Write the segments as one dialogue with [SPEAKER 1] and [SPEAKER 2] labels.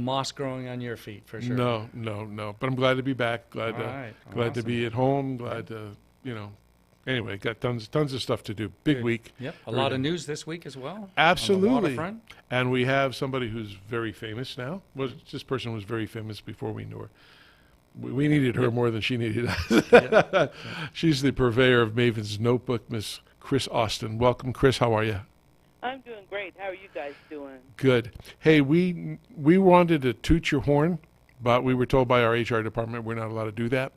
[SPEAKER 1] moss growing on your feet, for sure.
[SPEAKER 2] No. But I'm glad to be back. Glad to be at home. Glad to, Anyway, got tons of stuff to do. Big week.
[SPEAKER 1] Yep. A lot of news this week as well.
[SPEAKER 2] Absolutely.
[SPEAKER 1] On the waterfront.
[SPEAKER 2] And we have somebody who's very famous now. This person was very famous before we knew her. We needed her more than she needed us. She's the purveyor of Maven's Notebook, Miss Chris Austin. Welcome, Chris. How are you?
[SPEAKER 3] I'm doing great. How are you guys doing?
[SPEAKER 2] Good. Hey, we wanted to toot your horn, but we were told by our HR department we're not allowed to do that.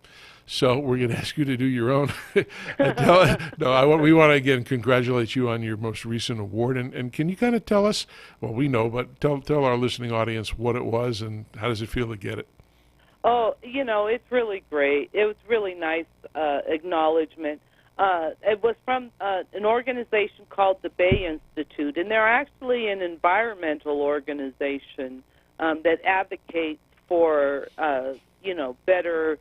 [SPEAKER 2] So we're going to ask you to do your own. We want to, again, congratulate you on your most recent award. And can you kind of tell us, well, we know, but tell our listening audience what it was and how does it feel to get it?
[SPEAKER 3] Oh, it's really great. It was really nice acknowledgement. It was from an organization called the Bay Institute, and they're actually an environmental organization that advocates for, better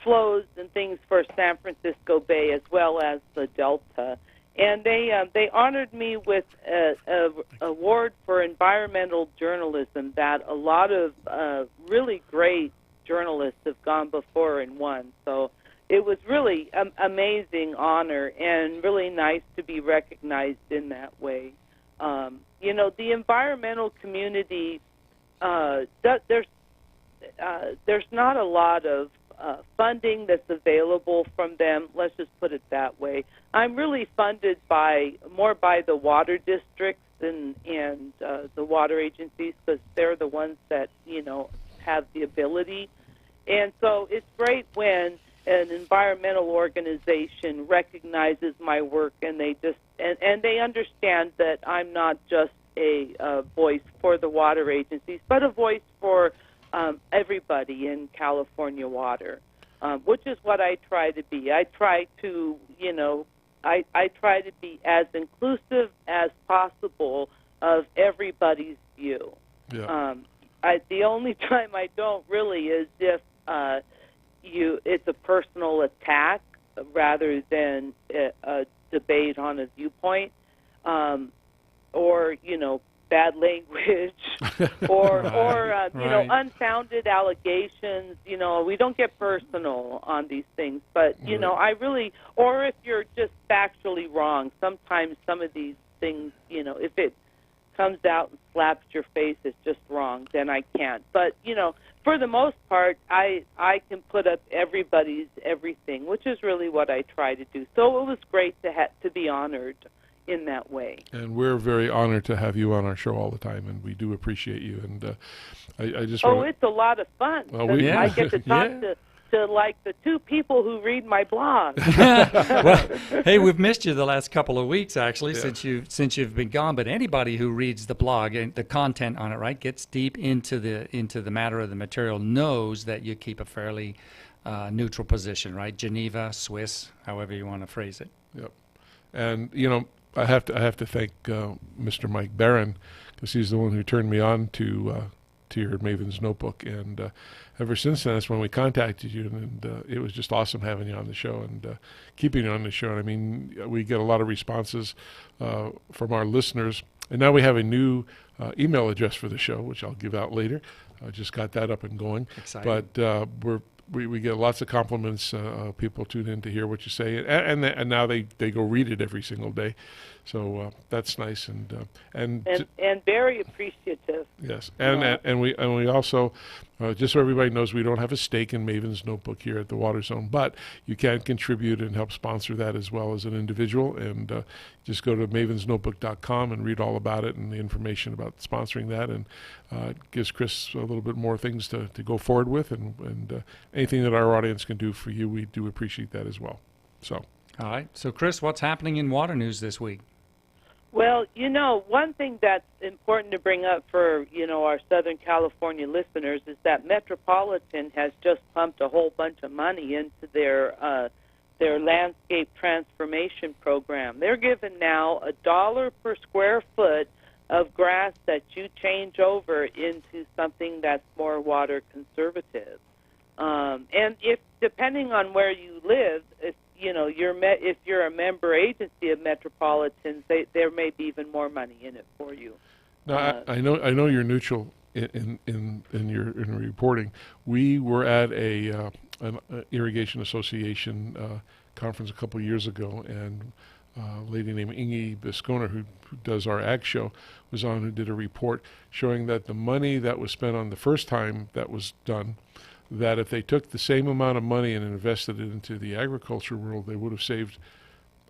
[SPEAKER 3] flows and things for San Francisco Bay as well as the Delta. And they honored me with an award for environmental journalism that a lot of really great journalists have gone before and won. So it was really an amazing honor and really nice to be recognized in that way. The environmental community, there's not a lot of funding that's available from them. Let's just put it that way. I'm really funded more by the water districts and the water agencies because they're the ones that have the ability. And so it's great when an environmental organization recognizes my work and they they understand that I'm not just a voice for the water agencies, but a voice for everybody in California water, which is what I try to be. I try to, I try to be as inclusive as possible of everybody's view.
[SPEAKER 2] Yeah.
[SPEAKER 3] The only time I don't really is if it's a personal attack rather than a debate on a viewpoint, or bad language, or unfounded allegations. We don't get personal on these things, but I really, or if you're just factually wrong. Sometimes some of these things, if it comes out and slaps your face, it's just wrong. Then I can't. But for the most part, I can put up everybody's everything, which is really what I try to do. So it was great to be honored in that way.
[SPEAKER 2] And we're very honored to have you on our show all the time, and we do appreciate you. And I just
[SPEAKER 3] it's a lot of fun.
[SPEAKER 2] Well,
[SPEAKER 3] I get to talk to like the two people who read my blog.
[SPEAKER 1] Well, hey, we've missed you the last couple of weeks actually since you've been gone. But anybody who reads the blog and the content on it, right, gets deep into the matter of the material, knows that you keep a fairly neutral position, right? Geneva, Swiss, however you want to phrase it.
[SPEAKER 2] Yep. And I have to thank Mr. Mike Barron because he's the one who turned me on to your Maven's Notebook, and ever since then, that's when we contacted you, and it was just awesome having you on the show and keeping you on the show. And I mean, we get a lot of responses from our listeners, and now we have a new email address for the show, which I'll give out later. I just got that up and going.
[SPEAKER 1] Exciting.
[SPEAKER 2] But we get lots of compliments. People tune in to hear what you say, and now they go read it every single day. So that's nice and
[SPEAKER 3] very appreciative.
[SPEAKER 2] Yes, and we also just so everybody knows, we don't have a stake in Maven's Notebook here at the Water Zone, but you can contribute and help sponsor that as well as an individual. And just go to mavensnotebook.com and read all about it and the information about sponsoring that, and it gives Chris a little bit more things to go forward with, and anything that our audience can do for you, we do appreciate that as well. So.
[SPEAKER 1] All right. So, Chris, what's happening in water news this week?
[SPEAKER 3] Well, one thing that's important to bring up for, our Southern California listeners is that Metropolitan has just pumped a whole bunch of money into their landscape transformation program. They're giving now $1 per square foot of grass that you change over into something that's more water conservative. And if, depending on where you live, if you're a member agency of Metropolitan, there may be even more money in it for you.
[SPEAKER 2] No, I know you're neutral in your reporting. We were at an irrigation association conference a couple of years ago, and a lady named Inge Bisconer, who does our ag show, was on, who did a report showing that the money that was spent on the first time that was done, that if they took the same amount of money and invested it into the agriculture world, they would have saved,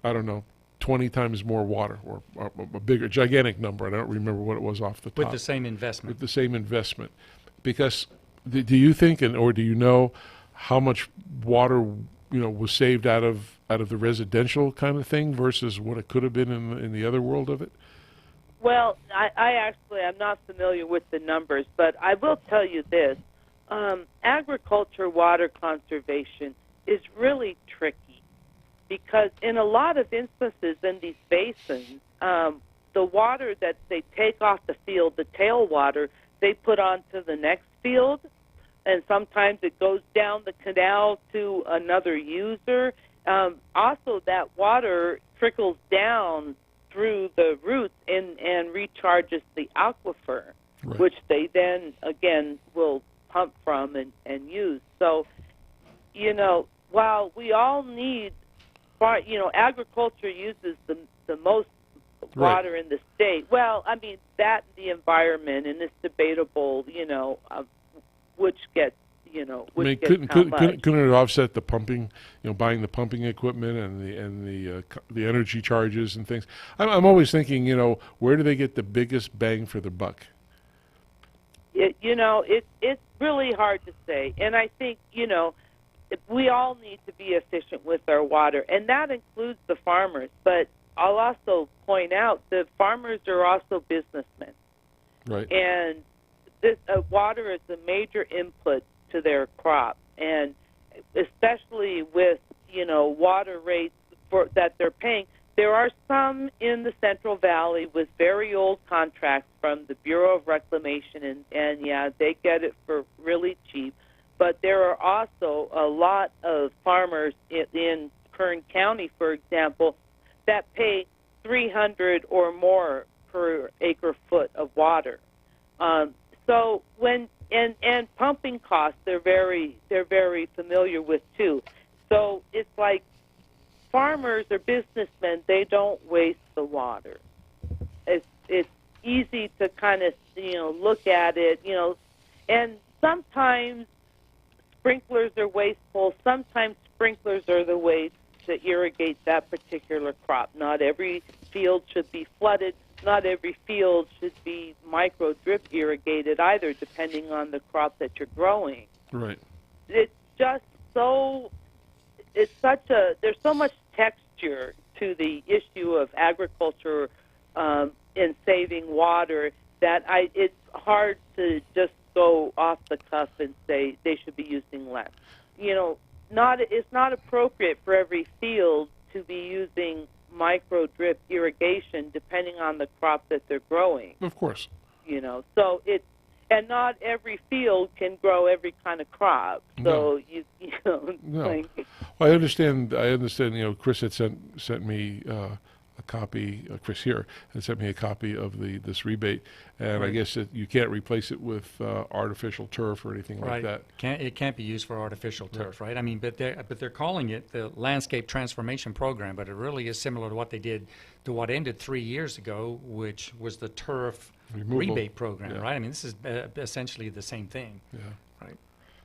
[SPEAKER 2] I don't know, 20 times more water, or a bigger, gigantic number. I don't remember what it was off the top.
[SPEAKER 1] With the same investment.
[SPEAKER 2] With the same investment. Because do you think, or do you know how much water, was saved out of the residential kind of thing versus what it could have been in the other world of it?
[SPEAKER 3] Well, I'm not familiar with the numbers, but I will tell you this. Agriculture water conservation is really tricky, because in a lot of instances in these basins, the water that they take off the field, the tailwater, they put onto the next field, and sometimes it goes down the canal to another user. Also, that water trickles down through the roots and recharges the aquifer,
[SPEAKER 2] right,
[SPEAKER 3] which they then, again, will pump from and use. So, while we all need, agriculture uses the most water in the state. Well, I mean, that and the environment, and it's debatable, which gets,
[SPEAKER 2] couldn't it offset the pumping, buying the pumping equipment and the energy charges and things? I'm always thinking, where do they get the biggest bang for the buck?
[SPEAKER 3] It's really hard to say, and I think we all need to be efficient with our water, and that includes the farmers. But I'll also point out the farmers are also businessmen,
[SPEAKER 2] right?
[SPEAKER 3] And this water is a major input to their crop, and especially with water rates that they're paying. There are some in the Central Valley with very old contracts from the Bureau of Reclamation, and yeah, they get it for really cheap. But there are also a lot of farmers in Kern County, for example, that pay $300 or more per acre foot of water. So when and pumping costs, they're very familiar with too. So it's like farmers or businessmen, they don't waste the water. It's easy to kind of look at it, and sometimes sprinklers are wasteful. Sometimes sprinklers are the way to irrigate that particular crop. Not every field should be flooded. Not every field should be micro drip irrigated either, depending on the crop that you're growing.
[SPEAKER 2] Right.
[SPEAKER 3] It's just there's so much texture to the issue of agriculture in saving water that it's hard to just go off the cuff and say they should be using less. It's not appropriate for every field to be using micro drip irrigation depending on the crop that they're growing.
[SPEAKER 2] Of course.
[SPEAKER 3] So and not every field can grow every kind of crop. So
[SPEAKER 2] no.
[SPEAKER 3] Like,
[SPEAKER 2] well, I understand. Chris had sent me a copy. Chris here had sent me a copy of this rebate, and
[SPEAKER 1] right.
[SPEAKER 2] I guess you can't replace it with artificial turf or anything like that.
[SPEAKER 1] It can't be used for artificial turf, right? I mean, but they're calling it the Landscape Transformation Program, but it really is similar to what ended 3 years ago, which was the turf rebate program, right? I mean, this is essentially the same thing.
[SPEAKER 2] Yeah.
[SPEAKER 1] Right.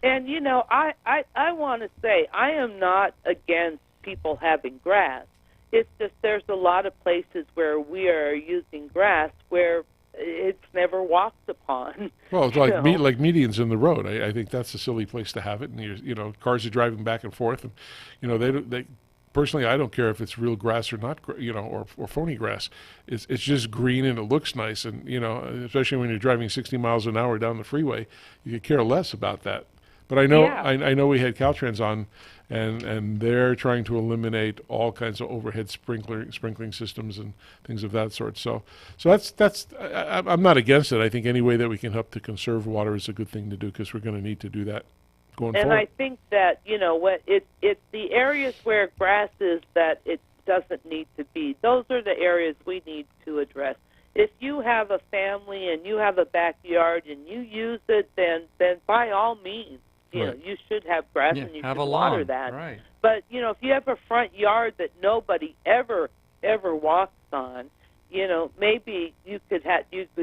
[SPEAKER 3] And I want to say I am not against people having grass. It's just there's a lot of places where we are using grass where it's never walked upon.
[SPEAKER 2] Well, it's like medians in the road. I think that's a silly place to have it, and cars are driving back and forth, and they personally, I don't care if it's real grass or not, or phony grass. It's just green and it looks nice, and especially when you're driving 60 miles an hour down the freeway, you could care less about that. But I know I know we had Caltrans on, and they're trying to eliminate all kinds of overhead sprinkling systems and things of that sort. So that's I'm not against it. I think any way that we can help to conserve water is a good thing to do, because we're going to need to do that going forward.
[SPEAKER 3] And I think that it's the areas where grass is that it doesn't need to be. Those are the areas we need to address. if you have a family and you have a backyard and you use it, then by all means, you know, you should have grass and you should water that.
[SPEAKER 1] Right.
[SPEAKER 3] But you know, if you have a front yard that nobody ever walks on, you know, maybe you could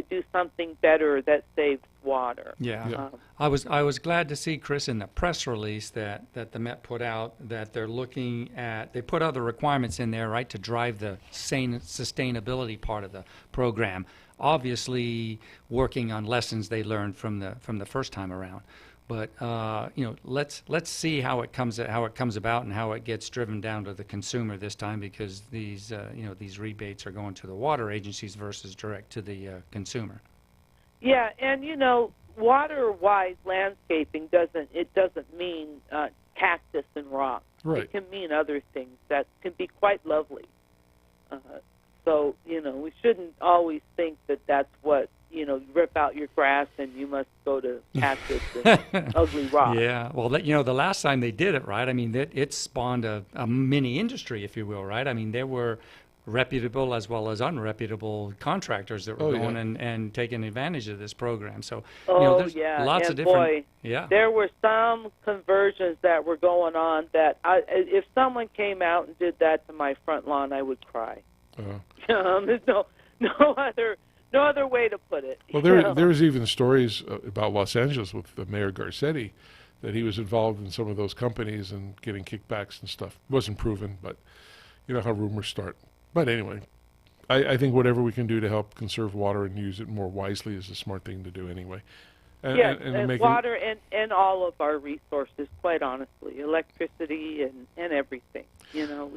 [SPEAKER 3] do something better that saves water.
[SPEAKER 1] Yeah. I was glad to see, Chris, in the press release that the Met put out, that they're looking at, they put other requirements in there, right, to drive the sustainability part of the program. Obviously, working on lessons they learned from the first time around. But you know, let's see how it comes about and how it gets driven down to the consumer this time, because these you know, these rebates are going to the water agencies versus direct to the consumer.
[SPEAKER 3] Yeah, and you know, water-wise landscaping doesn't mean cactus and rock.
[SPEAKER 2] Right.
[SPEAKER 3] It can mean other things that can be quite lovely. So you know, we shouldn't always think that that's what, you know, rip out your grass and you must go to cactus and ugly rock.
[SPEAKER 1] Yeah, well, you know, the last time they did it, right, I mean, it spawned a mini industry, if you will, right? I mean, there were reputable as well as unreputable contractors that were going and taking advantage of this program. So, you know, there's lots of different...
[SPEAKER 3] Boy, there were some conversions that were going on that if someone came out and did that to my front lawn, I would cry. There's no other way to put it.
[SPEAKER 2] Well, there was even stories about Los Angeles with Mayor Garcetti, that he was involved in some of those companies and getting kickbacks and stuff. It wasn't proven, but you know how rumors start. But anyway, I think whatever we can do to help conserve water and use it more wisely is a smart thing to do anyway.
[SPEAKER 3] And water and all of our resources, quite honestly, electricity and everything. You know,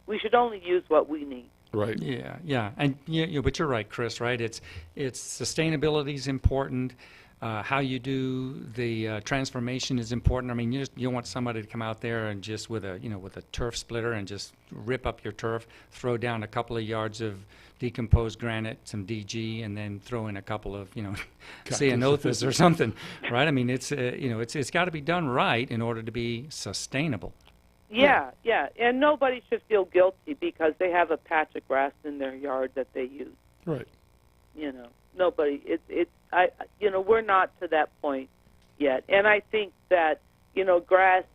[SPEAKER 3] we should only use what we need.
[SPEAKER 2] Right.
[SPEAKER 1] Yeah, and but you're right, Chris. Right? It's sustainability is important. How you do the transformation is important. I mean, you don't want somebody to come out there and just with a turf splitter and just rip up your turf, throw down a couple of yards of decomposed granite, some DG, and then throw in a couple of ceanothus or something, right? I mean, it's got to be done right in order to be sustainable.
[SPEAKER 3] Yeah, and nobody should feel guilty because they have a patch of grass in their yard that they use.
[SPEAKER 2] Right.
[SPEAKER 3] You know, nobody. We're not to that point yet, and I think that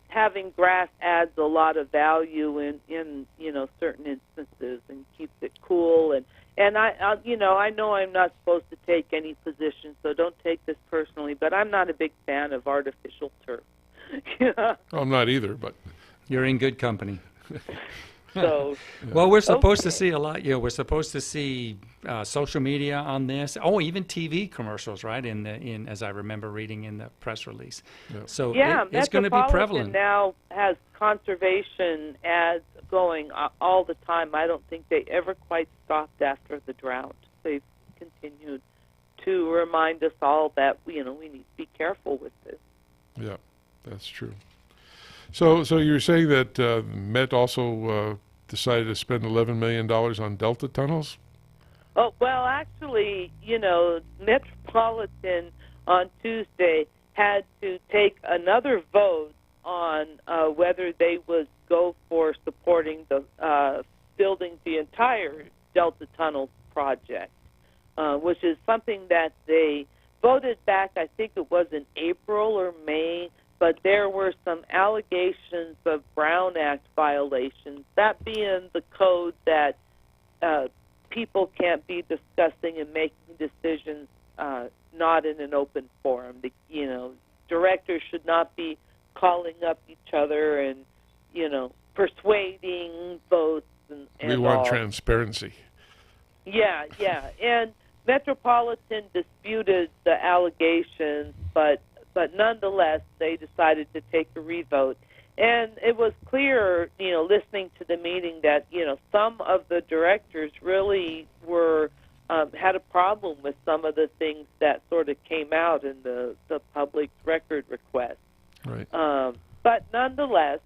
[SPEAKER 3] having grass adds a lot of value in certain instances and keeps it cool. And I know I'm not supposed to take any position, so don't take this personally. But I'm not a big fan of artificial turf.
[SPEAKER 2] I'm not either, but.
[SPEAKER 1] You're in good company.
[SPEAKER 3] So,
[SPEAKER 1] well, we're supposed to see a lot. We're supposed to see social media on this. Oh, even TV commercials, right? In as I remember reading in the press release. Yeah. So it's going to be prevalent.
[SPEAKER 3] Now has conservation ads going all the time. I don't think they ever quite stopped after the drought. They've continued to remind us all that we need to be careful with this.
[SPEAKER 2] Yeah, that's true. So you're saying that Met also decided to spend $11 million on Delta tunnels?
[SPEAKER 3] Oh, well, actually, Metropolitan on Tuesday had to take another vote on whether they would go for supporting the building the entire Delta Tunnels project, which is something that they voted back, I think it was in April or May. But there were some allegations of Brown Act violations, that being the code that people can't be discussing and making decisions not in an open forum. Directors should not be calling up each other and, persuading votes and
[SPEAKER 2] we want transparency.
[SPEAKER 3] Yeah, and Metropolitan disputed the allegations, but nonetheless, they decided to take a revote. And it was clear, listening to the meeting, that, some of the directors really had a problem with some of the things that sort of came out in the public record request.
[SPEAKER 2] Right.
[SPEAKER 3] But nonetheless,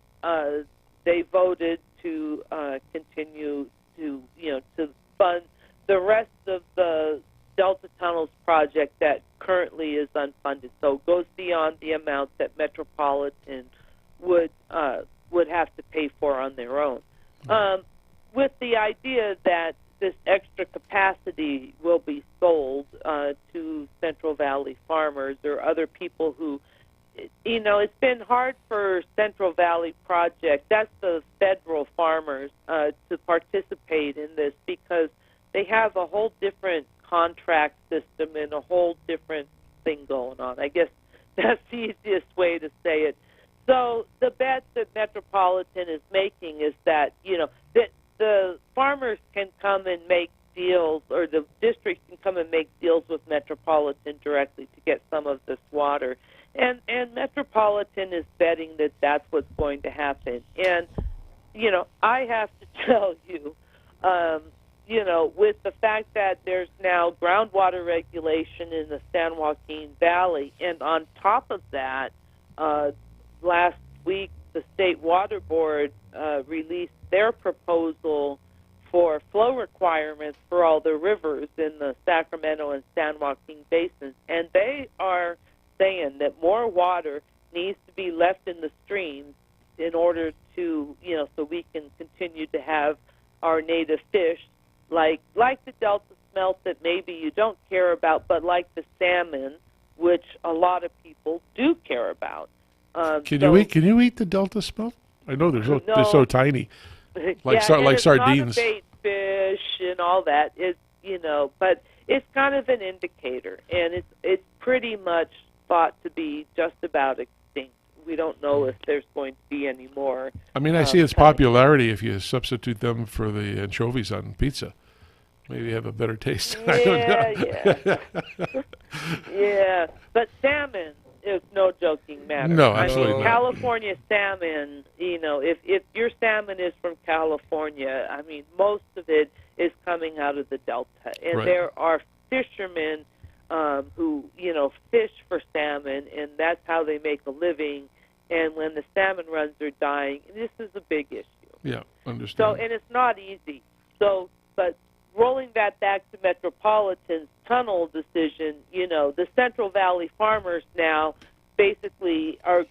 [SPEAKER 3] they voted to continue to fund the rest of the Delta Tunnels project that currently is unfunded, so it goes beyond the amount that Metropolitan would have to pay for on their own, with the idea that this extra capacity will be sold to Central Valley farmers or other people who, it's been hard for Central Valley Project, that's the federal farmers, to participate in this because they have a whole different contract system and a whole different thing going on. I guess that's the easiest way to say it. So the bet that Metropolitan is making is that, that the farmers can come and make deals, or the district can come and make deals with Metropolitan directly to get some of this water. And Metropolitan is betting that that's what's going to happen. And, I have to tell you, with the fact that there's now groundwater regulation in the San Joaquin Valley, and on top of that, last week the State Water Board released their proposal for flow requirements for all the rivers in the Sacramento and San Joaquin basins, and they are saying that more water needs to be left in the streams in order to, so we can continue to have our native fish, like the Delta smelt that maybe you don't care about, but like the salmon, which a lot of people do care about.
[SPEAKER 2] Can you eat the Delta smelt? I know they're so tiny, like sardines.
[SPEAKER 3] It's not a bait fish and all that. It's but it's kind of an indicator, and it's pretty much thought to be just about extinct. We don't know if there's going to be any more.
[SPEAKER 2] I mean, I see its popularity if you substitute them for the anchovies on pizza. Maybe you have a better taste.
[SPEAKER 3] Yeah,
[SPEAKER 2] I don't know.
[SPEAKER 3] yeah. Yeah, but salmon is no joking matter.
[SPEAKER 2] No, absolutely not.
[SPEAKER 3] California salmon, if your salmon is from California, I mean, most of it is coming out of the Delta. And
[SPEAKER 2] Right.
[SPEAKER 3] there are fishermen who, fish for salmon, and that's how they make a living. And when the salmon runs are dying, this is a big issue.
[SPEAKER 2] Yeah, understand.
[SPEAKER 3] So, and it's not easy. So, but rolling that back to Metropolitan's tunnel decision, the Central Valley farmers now basically are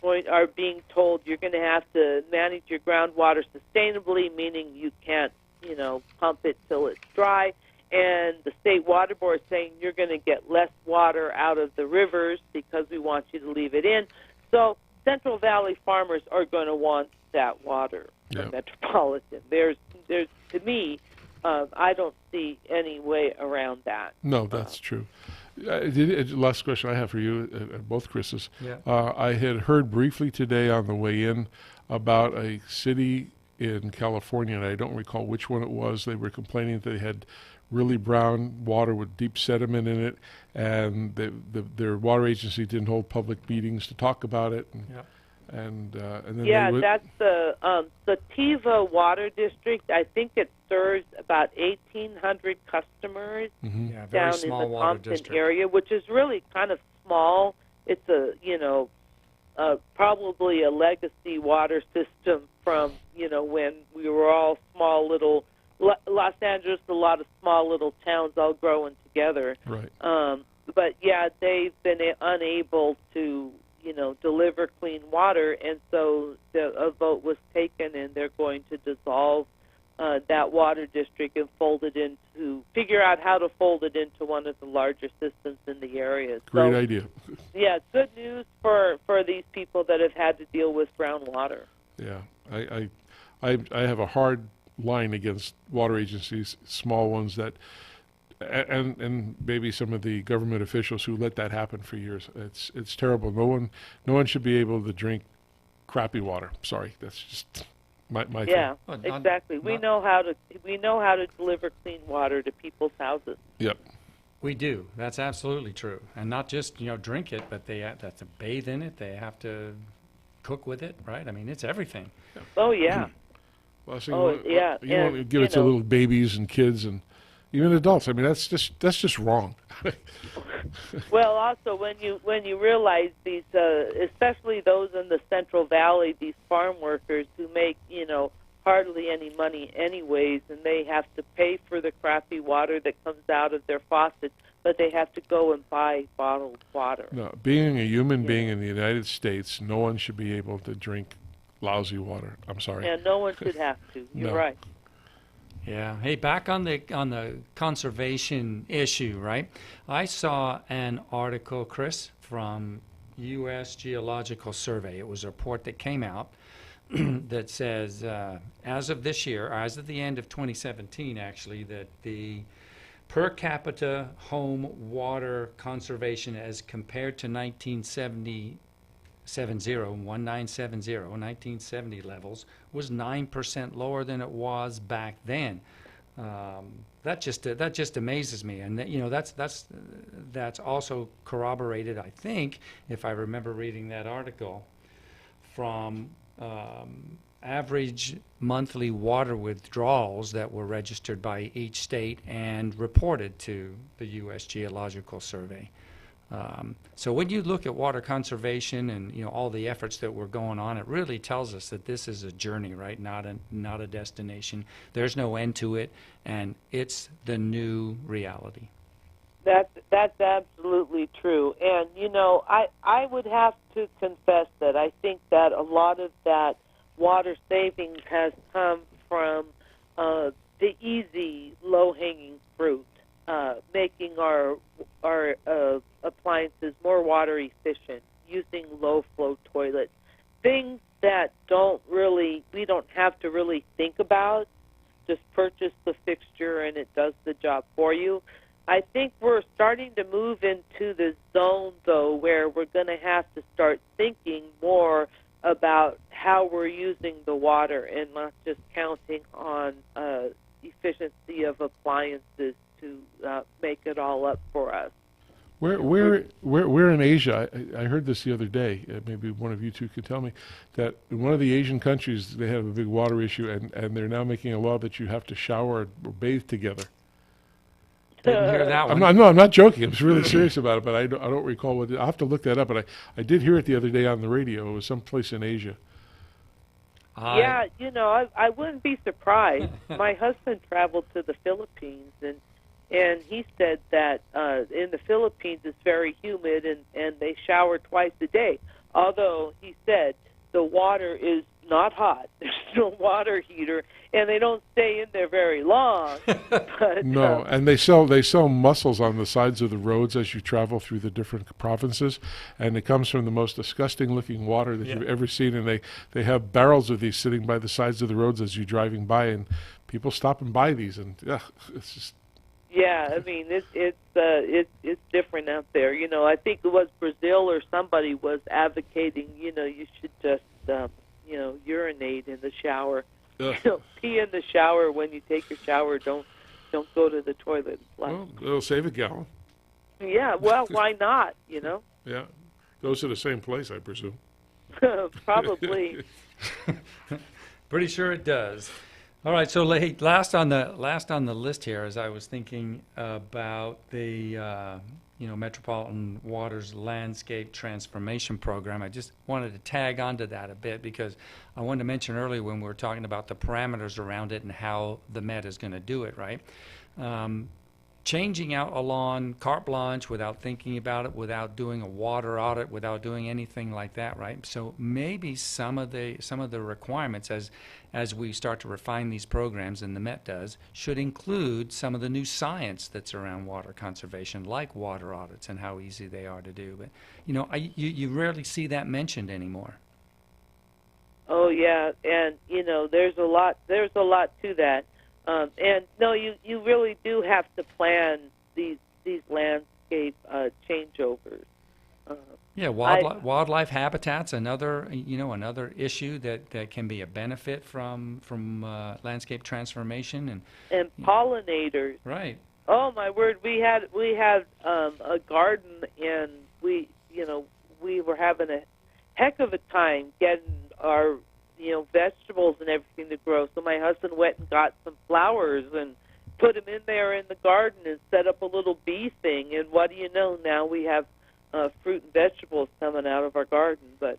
[SPEAKER 3] being told you're going to have to manage your groundwater sustainably, meaning you can't, pump it till it's dry. And the State Water Board is saying you're going to get less water out of the rivers because we want you to leave it in. So Central Valley farmers are going to want that water from Metropolitan. There's to me, I don't see any way around that.
[SPEAKER 2] No, that's true. Last question I have for you, both Chris's.
[SPEAKER 1] Yeah.
[SPEAKER 2] I had heard briefly today on the way in about a city in California, and I don't recall which one it was. They were complaining that they had really brown water with deep sediment in it, and their water agency didn't hold public meetings to talk about it. And then
[SPEAKER 3] that's the Sativa Water District. I think it serves about 1,800 customers down in the Compton area, which is really kind of small. It's probably a legacy water system from when we were all small little Los Angeles, a lot of small little towns all growing together.
[SPEAKER 2] Right.
[SPEAKER 3] But they've been unable to deliver clean water, and so a vote was taken, and they're going to dissolve that water district and figure out how to fold it into one of the larger systems in the area.
[SPEAKER 2] Great idea.
[SPEAKER 3] Yeah, good news for these people that have had to deal with brown water.
[SPEAKER 2] Yeah, I have a hard line against water agencies, small ones that. And maybe some of the government officials who let that happen for years. It's terrible. No one should be able to drink crappy water. Sorry, that's just my thing.
[SPEAKER 3] Yeah, exactly. We know how to deliver clean water to people's houses.
[SPEAKER 2] Yep.
[SPEAKER 1] We do. That's absolutely true. And not just drink it, but they have to bathe in it. They have to cook with it, right? I mean, it's everything.
[SPEAKER 2] Yeah.
[SPEAKER 3] Oh yeah.
[SPEAKER 2] Well, so
[SPEAKER 3] you
[SPEAKER 2] want to give it to little babies and kids and even adults. I mean, that's just wrong.
[SPEAKER 3] Well, also when you realize these, especially those in the Central Valley, these farm workers who make hardly any money anyways, and they have to pay for the crappy water that comes out of their faucets, but they have to go and buy bottled water.
[SPEAKER 2] No, being a human being in the United States, no one should be able to drink lousy water. I'm sorry.
[SPEAKER 3] Yeah, no one should have to. You're right.
[SPEAKER 1] Yeah. Hey, back on the conservation issue, right? I saw an article, Chris, from U.S. Geological Survey. It was a report that came out that says, as of this year, as of the end of 2017, actually, that the per capita home water conservation as compared to 1970 levels was 9% lower than it was back then. That just amazes me, and that's also corroborated, I think, if I remember reading that article, from average monthly water withdrawals that were registered by each state and reported to the U.S. Geological Survey. So when you look at water conservation and all the efforts that were going on, it really tells us that this is a journey, right? Not a destination. There's no end to it, and it's the new reality.
[SPEAKER 3] That's absolutely true. And I would have to confess that I think that a lot of that water savings has come from the easy, low-hanging fruit, making our appliances more water efficient, using low-flow toilets, things that we don't have to really think about. Just purchase the fixture and it does the job for you. I think we're starting to move into the zone, though, where we're going to have to start thinking more about how we're using the water and not just counting on efficiency of appliances to make it all up for us.
[SPEAKER 2] We're in Asia. I heard this the other day. Maybe one of you two could tell me that in one of the Asian countries they have a big water issue, and they're now making a law that you have to shower or bathe together.
[SPEAKER 1] Didn't hear that one.
[SPEAKER 2] I'm not joking. I'm really serious about it, but I don't recall what. I'll have to look that up. But I did hear it the other day on the radio. It was someplace in Asia.
[SPEAKER 3] Yeah, I wouldn't be surprised. My husband traveled to the Philippines, and he said that in the Philippines it's very humid, and they shower twice a day. Although he said the water is not hot. There's no water heater, and they don't stay in there very long. But,
[SPEAKER 2] no, and they sell mussels on the sides of the roads as you travel through the different provinces, and it comes from the most disgusting looking water that you've ever seen, and they have barrels of these sitting by the sides of the roads as you're driving by, and people stop and buy these, and it's just.
[SPEAKER 3] Yeah, I mean it's different out there. I think it was Brazil or somebody was advocating. You should just urinate in the shower. Pee in the shower when you take your shower. Don't go to the toilet.
[SPEAKER 2] Well, it'll save a gallon.
[SPEAKER 3] Yeah, well, why not?
[SPEAKER 2] Yeah, goes to the same place, I presume.
[SPEAKER 3] Probably.
[SPEAKER 1] Pretty sure it does. All right, so last on the list here, as I was thinking about the Metropolitan Waters Landscape Transformation Program, I just wanted to tag onto that a bit because I wanted to mention earlier when we were talking about the parameters around it and how the Met is going to do it, right? Changing out a lawn carte blanche without thinking about it, without doing a water audit, without doing anything like that, right? So maybe some of the requirements as we start to refine these programs, and the Met does, should include some of the new science that's around water conservation, like water audits and how easy they are to do. But you rarely see that mentioned anymore.
[SPEAKER 3] Oh yeah, and there's a lot to that. And no, you really do have to plan these landscape changeovers.
[SPEAKER 1] Yeah, wildlife habitats, another issue that can be a benefit from landscape transformation
[SPEAKER 3] and pollinators.
[SPEAKER 1] Right.
[SPEAKER 3] Oh my word, we had a garden, and we were having a heck of a time getting our vegetables and everything to grow. So my husband went and got some flowers and put them in there in the garden and set up a little bee thing. And what do you know? Now we have fruit and vegetables coming out of our garden. But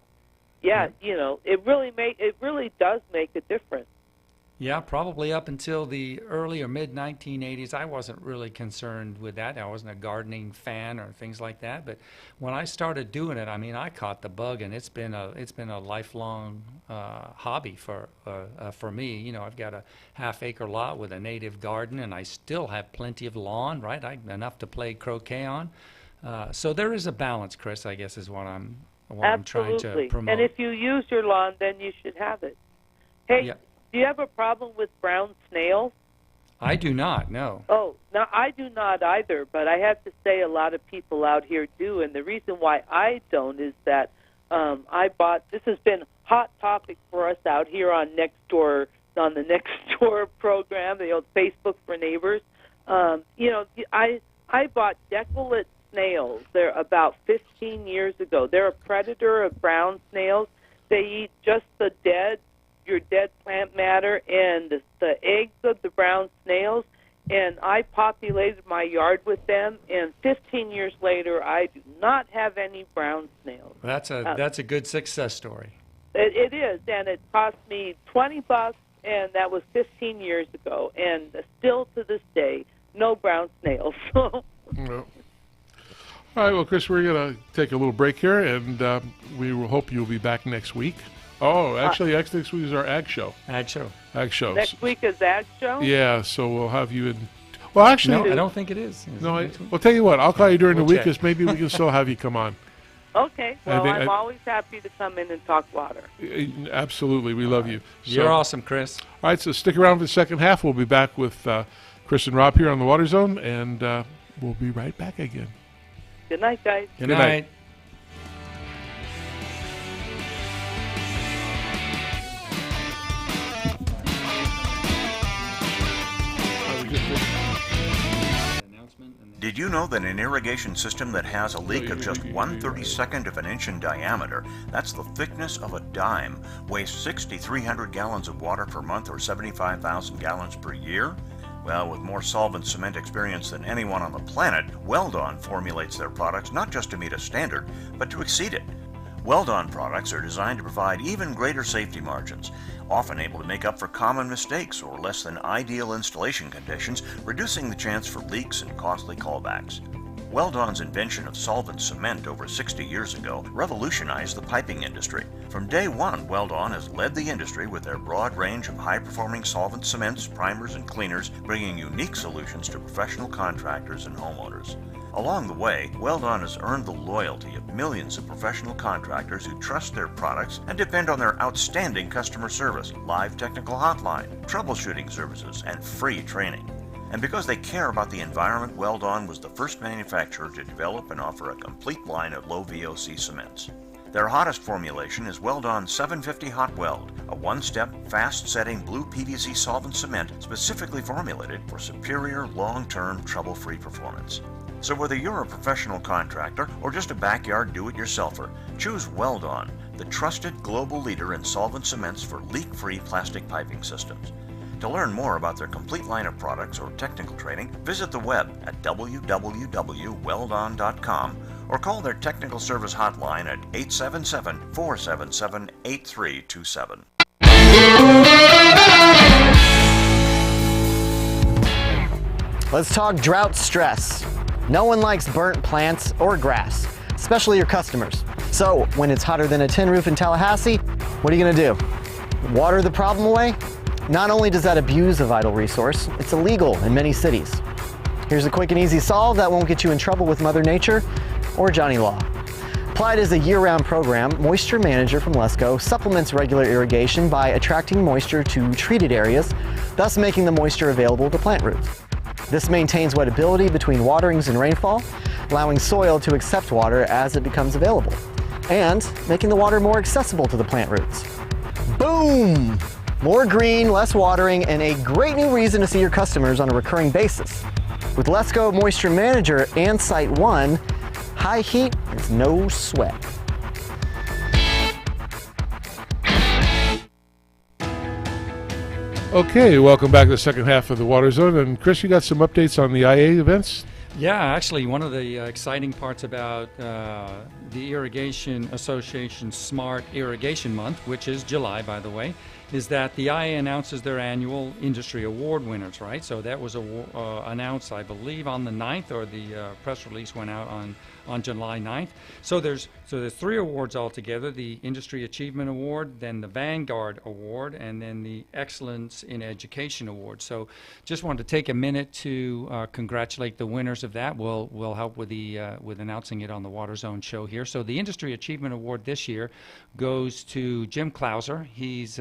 [SPEAKER 3] yeah, it really does make a difference.
[SPEAKER 1] Yeah, probably up until the early or mid 1980s, I wasn't really concerned with that. I wasn't a gardening fan or things like that. But when I started doing it, I mean, I caught the bug, and it's been a lifelong hobby for me. You know, I've got a half-acre lot with a native garden, and I still have plenty of lawn, right? Enough to play croquet on. So there is a balance, Chris, I guess, is what I'm trying to
[SPEAKER 3] Absolutely.
[SPEAKER 1] promote.
[SPEAKER 3] And if you use your lawn, then you should have it. Hey,
[SPEAKER 1] Yeah.
[SPEAKER 3] do you have a problem with brown snails?
[SPEAKER 1] I do not, no.
[SPEAKER 3] Oh, no, I do not either, but I have to say a lot of people out here do, and the reason why I don't is that this has been hot topic for us out here on the Next Door program, the old Facebook for Neighbors. I bought decollate snails. They're about 15 years ago. They're a predator of brown snails. They eat just your dead plant matter and the eggs of the brown snails, and I populated my yard with them, and 15 years later I do not have any brown snails.
[SPEAKER 1] That's a good success story.
[SPEAKER 3] It is, and it cost me $20, and that was 15 years ago, and still to this day, no brown snails.
[SPEAKER 2] No. All right, well, Chris, we're going to take a little break here, and we will hope you'll be back next week. Oh, actually, next week is our Ag Show.
[SPEAKER 1] Ag show.
[SPEAKER 2] Ag Show.
[SPEAKER 3] Next week is Ag Show?
[SPEAKER 2] Yeah, so we'll have you in. Well, actually,
[SPEAKER 1] No, I don't think it is.
[SPEAKER 2] no. Well, tell you what, I'll call you during the
[SPEAKER 1] We'll
[SPEAKER 2] week,
[SPEAKER 1] check.
[SPEAKER 2] because maybe we can still have you come on.
[SPEAKER 3] Okay, well,
[SPEAKER 2] think
[SPEAKER 3] I'm always happy to come in and talk water.
[SPEAKER 2] Absolutely, we love you.
[SPEAKER 1] You're awesome, Chris.
[SPEAKER 2] All right, so stick around for the second half. We'll be back with Chris and Rob here on the Water Zone, and we'll be right back again.
[SPEAKER 3] Good night, guys.
[SPEAKER 1] Good
[SPEAKER 2] Good night.
[SPEAKER 1] night.
[SPEAKER 4] Did you know that an irrigation system that has a leak of just 1/32nd of an inch in diameter, that's the thickness of a dime, wastes 6,300 gallons of water per month or 75,000 gallons per year? Well, with more solvent cement experience than anyone on the planet, Weldon formulates their products not just to meet a standard, but to exceed it. Weldon products are designed to provide even greater safety margins, often able to make up for common mistakes or less than ideal installation conditions, reducing the chance for leaks and costly callbacks. Weldon's invention of solvent cement over 60 years ago revolutionized the piping industry. From day one, Weldon has led the industry with their broad range of high-performing solvent cements, primers, and cleaners, bringing unique solutions to professional contractors and homeowners. Along the way, Weldon has earned the loyalty of millions of professional contractors who trust their products and depend on their outstanding customer service, live technical hotline, troubleshooting services, and free training. And because they care about the environment, Weldon was the first manufacturer to develop and offer a complete line of low VOC cements. Their hottest formulation is Weldon 750 Hot Weld, a one-step, fast-setting blue PVC solvent cement specifically formulated for superior, long-term, trouble-free performance. So whether you're a professional contractor or just a backyard do-it-yourselfer, choose Weldon, the trusted global leader in solvent cements for leak-free plastic piping systems. To learn more about their complete line of products or technical training, visit the web at www.weldon.com or call their technical service hotline at 877-477-8327.
[SPEAKER 5] Let's talk drought stress. No one likes burnt plants or grass, especially your customers. So when it's hotter than a tin roof in Tallahassee, what are you gonna do? Water the problem away? Not only does that abuse a vital resource, it's illegal in many cities. Here's a quick and easy solve that won't get you in trouble with Mother Nature or Johnny Law. Applied as a year-round program, Moisture Manager from Lesco supplements regular irrigation by attracting moisture to treated areas, thus making the moisture available to plant roots. This maintains wettability between waterings and rainfall, allowing soil to accept water as it becomes available, and making the water more accessible to the plant roots. Boom! More green, less watering, and a great new reason to see your customers on a recurring basis. With Lesco Moisture Manager and Site 1, high heat is no sweat.
[SPEAKER 2] Okay, welcome back to the second half of the Water Zone. And Chris, you got some updates on the IA events?
[SPEAKER 1] Yeah, actually, one of the exciting parts about the Irrigation Association Smart Irrigation Month, which is July, by the way, is that the IA announces their annual industry award winners, right? So that was announced, I believe, on the 9th, or the press release went out on July 9th. So there's 3 awards altogether: the Industry Achievement Award, then the Vanguard Award, and then the Excellence in Education Award. So just wanted to take a minute to congratulate the winners of that. We'll help with with announcing it on the Water Zone show here. So the Industry Achievement Award this year goes to Jim Clouser. He's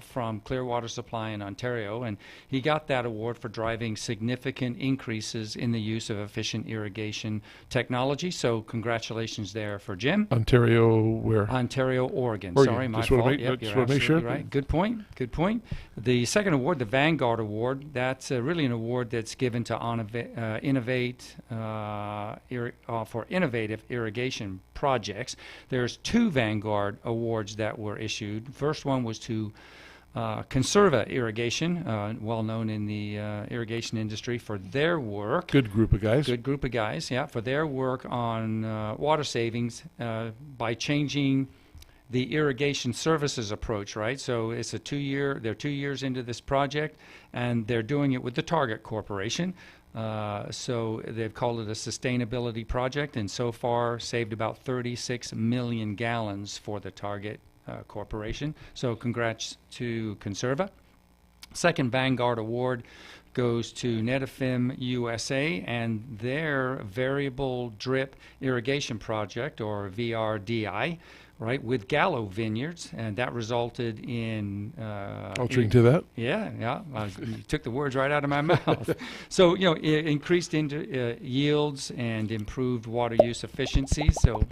[SPEAKER 1] from Clearwater Supply in Ontario, and he got that award for driving significant increases in the use of efficient irrigation technology. So congratulations there for Jim.
[SPEAKER 2] Ontario, where?
[SPEAKER 1] Ontario, Oregon.
[SPEAKER 2] Oregon.
[SPEAKER 1] Sorry, my
[SPEAKER 2] Just wanna
[SPEAKER 1] fault.
[SPEAKER 2] make-
[SPEAKER 1] Yep,
[SPEAKER 2] just
[SPEAKER 1] you're
[SPEAKER 2] wanna make sure.
[SPEAKER 1] absolutely right. Good point. Good point. The second award, the Vanguard Award, that's really an award that's given to for innovative irrigation projects. There's 2 Vanguard Awards that were issued. First one was to Conserva Irrigation, well known in the irrigation industry, for their work.
[SPEAKER 2] Good group of guys.
[SPEAKER 1] Good group of guys, yeah, for their work on water savings by changing the irrigation services approach, right? So it's they're 2 years into this project, and they're doing it with the Target Corporation. So they've called it a sustainability project, and so far saved about 36 million gallons for the Target Corporation. So congrats to Conserva. Second Vanguard Award goes to Netafim USA and their variable drip irrigation project, or VRDI, right, with Gallo Vineyards, and that resulted in
[SPEAKER 2] I'll drink to that.
[SPEAKER 1] Yeah, you took the words right out of my mouth. So, it increased yields and improved water use efficiency. So,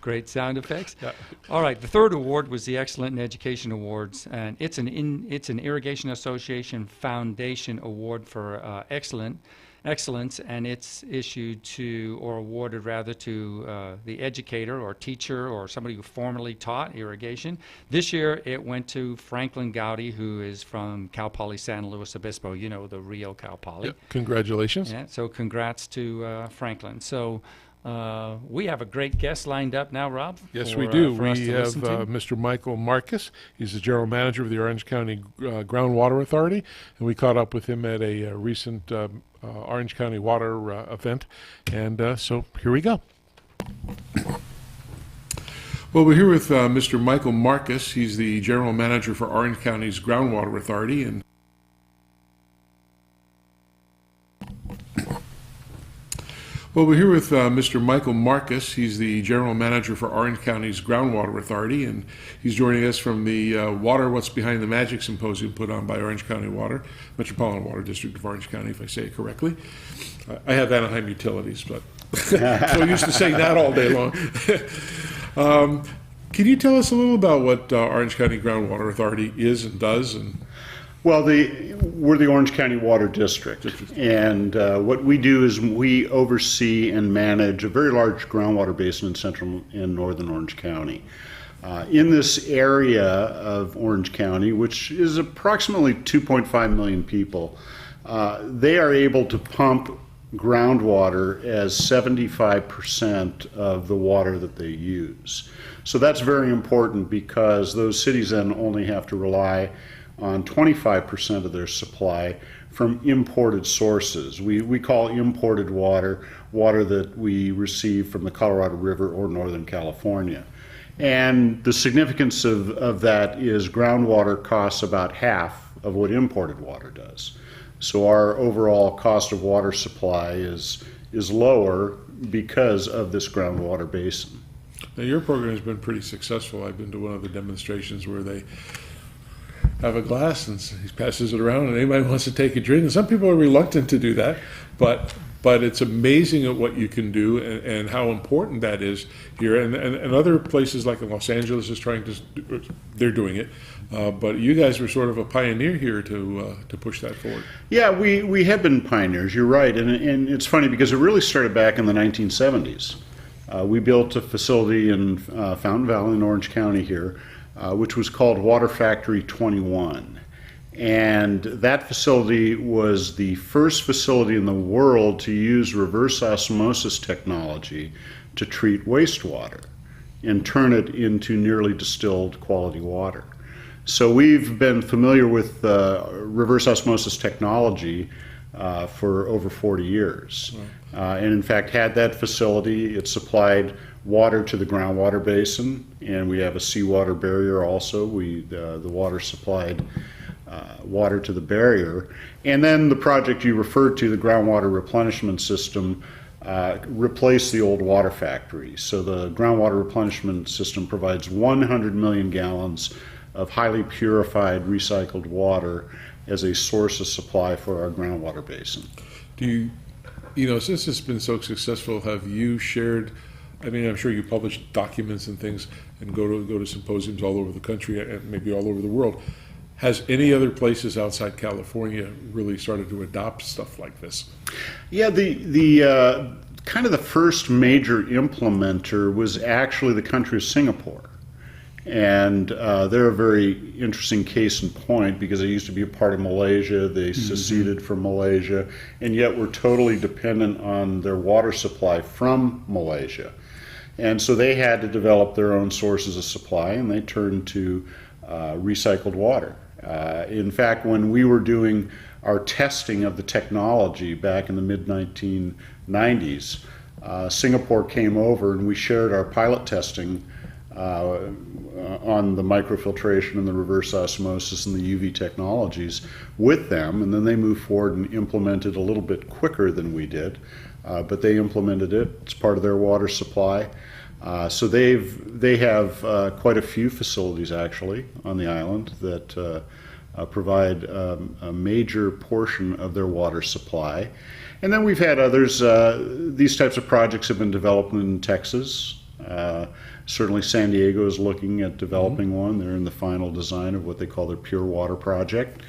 [SPEAKER 1] great sound effects.
[SPEAKER 2] Yeah.
[SPEAKER 1] All right, the third award was the Excellent in Education Awards, and it's an Irrigation Association Foundation Award for excellence, and it's issued to, or awarded rather, to the educator or teacher or somebody who formerly taught irrigation. This year it went to Franklin Gowdy, who is from Cal Poly San Luis Obispo, the real Cal Poly.
[SPEAKER 2] Yep. Congratulations.
[SPEAKER 1] Yeah, so congrats to Franklin. So we have a great guest lined up now, Rob.
[SPEAKER 2] Yes, we do.
[SPEAKER 1] For us
[SPEAKER 2] We
[SPEAKER 1] to
[SPEAKER 2] have
[SPEAKER 1] listen to.
[SPEAKER 2] Mr. Michael Marcus. He's the general manager of the Orange County Groundwater Authority, and we caught up with him at a recent Orange County Water event. And so here we go. Well, we're here with Mr. Michael Marcus. He's the general manager for Orange County's Groundwater Authority, and Well, we're here with Mr. Michael Marcus. He's the general manager for Orange County's Groundwater Authority, and he's joining us from the Water What's Behind the Magic Symposium put on by Orange County Water, Metropolitan Water District of Orange County, if I say it correctly. I have Anaheim Utilities, but so used to saying that all day long. Can you tell us a little about what Orange County Groundwater Authority is and does?
[SPEAKER 6] Well, we're the Orange County Water District, and what we do is we oversee and manage a very large groundwater basin in central and northern Orange County. In this area of Orange County, which is approximately 2.5 million people, they are able to pump groundwater as 75% of the water that they use. So that's very important because those cities then only have to rely on 25% of their supply from imported sources. We call imported water that we receive from the Colorado River or Northern California. And the significance of that is groundwater costs about half of what imported water does. So our overall cost of water supply is lower because of this groundwater basin.
[SPEAKER 2] Now, your program has been pretty successful. I've been to one of the demonstrations where they have a glass and he passes it around and anybody wants to take a drink. And some people are reluctant to do that, but it's amazing at what you can do and how important that is here. And other places like Los Angeles is they're doing it. But you guys were sort of a pioneer here to push that forward.
[SPEAKER 6] Yeah, we have been pioneers, you're right. And it's funny because it really started back in the 1970s. We built a facility in Fountain Valley in Orange County here, which was called Water Factory 21. And that facility was the first facility in the world to use reverse osmosis technology to treat wastewater and turn it into nearly distilled quality water. So we've been familiar with reverse osmosis technology for over 40 years. And in fact had that facility. It supplied water to the groundwater basin, and we have a seawater barrier also. The water supplied water to the barrier. And then the project you referred to, the groundwater replenishment system, replaced the old water factory. So the groundwater replenishment system provides 100 million gallons of highly purified recycled water as a source of supply for our groundwater basin.
[SPEAKER 2] Do you, since it's been so successful, have you shared, I mean, I'm sure you publish documents and things and go to symposiums all over the country and maybe all over the world. Has any other places outside California really started to adopt stuff like this? Yeah,
[SPEAKER 6] the kind of the first major implementer was actually the country of Singapore. And they're a very interesting case in point because they used to be a part of Malaysia. They seceded from Malaysia, and yet were totally dependent on their water supply from Malaysia. And so they had to develop their own sources of supply, and they turned to recycled water. In fact, when we were doing our testing of the technology back in the mid-1990s, Singapore came over and we shared our pilot testing on the microfiltration and the reverse osmosis and the UV technologies with them, and then they moved forward and implemented a little bit quicker than we did, but they implemented it. It's part of their water supply. So they have quite a few facilities actually on the island that provide a major portion of their water supply. And then we've had others. These types of projects have been developed in Texas. Certainly San Diego is looking at developing one. They're in the final design of what they call their Pure Water project.